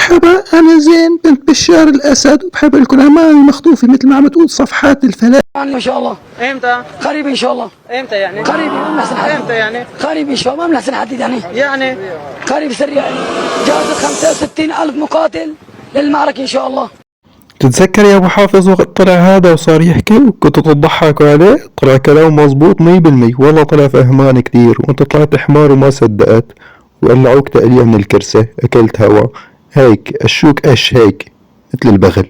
مرحبا، أنا زين بنت بشار الأسد، وبحب لكم أعمال المخطوفة مثل ما عم تقول صفحات الفلاح. يعني إن شاء الله. إمتى؟ قريب إن شاء الله. إمتى يعني؟ قريب ما بنحسن حديد. إمتى يعني؟ قريب إن شاء الله ما بنحسن حديد يعني قريب سريع يعني. جازت 65,000 مقاتل للمعركة إن شاء الله. تتذكر يا ابو حافظ وقت طلع هذا وصار يحكي وكنتوا تضحكوا عليه؟ طلع كلام مظبوط 100%، والله طلع فهمان كتير وانت طلعت حمار وما صدقت وقلعوك تقلية من الكرسة، اكلت هوا هيك الشوك اش هيك مثل البغل.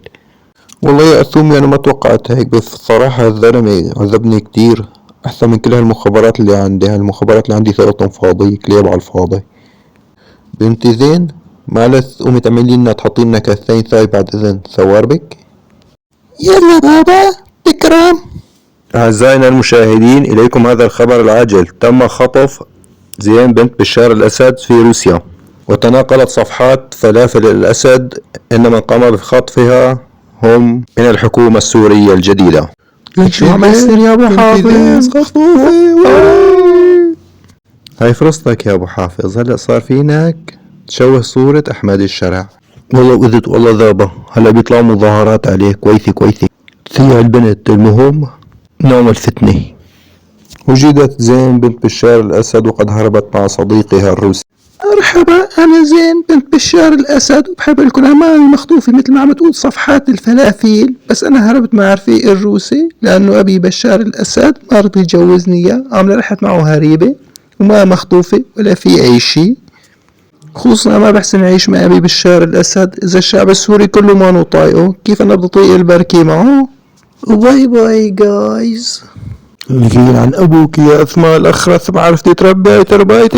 والله يا اثومي انا ما توقعت هيك، بس الصراحة الزلمة عذبني كتير احسن من كل هالمخابرات اللي عندي. هالمخابرات اللي عندي ثلاثهم فاضي كليب على الفاضي. بنتي زين معلش قومي تعملي لنا تحطي لنا كاسين شاي بعد اذن ثواربك. يلا بابا تكرم. أعزائنا المشاهدين، إليكم هذا الخبر العاجل. تم خطف زين بنت بشار الأسد في روسيا، وتناقلت صفحات فلافل الأسد إن من قام بخطفها هم من الحكومة السورية الجديدة. شو عم يصير يا أبو حافظ؟ هاي فرصتك يا أبو حافظ، هلأ صار فينك تشوه صورة أحمد الشرع. والله وإذت والله ذابة، هلأ بيطلعوا مظاهرات عليه. كويثي تسيع البنت. المهم نوم الفتنة. وجدت زين بنت بشار الأسد وقد هربت مع صديقها الروسي. مرحبا، أنا زين بنت بشار الأسد، وبحب لكم أعمال المخطوفة مثل ما عم تقول صفحات الفلافيل، بس أنا هربت مع رفيق الروسي لأنه أبي بشار الأسد ما رضي يجوزني إياه، عاملة رحت معه هريبة وما مخطوفة ولا في أي شي. خصوصا ما بحسن أعيش مع أبي بشار الأسد إذا الشعب السوري كله ما طايقه، كيف أنا بدي أطيق البركة معه؟ باي باي جايز. الغير عن أبوك يا أسماء الأخرس، ما عرفتي تربيتك.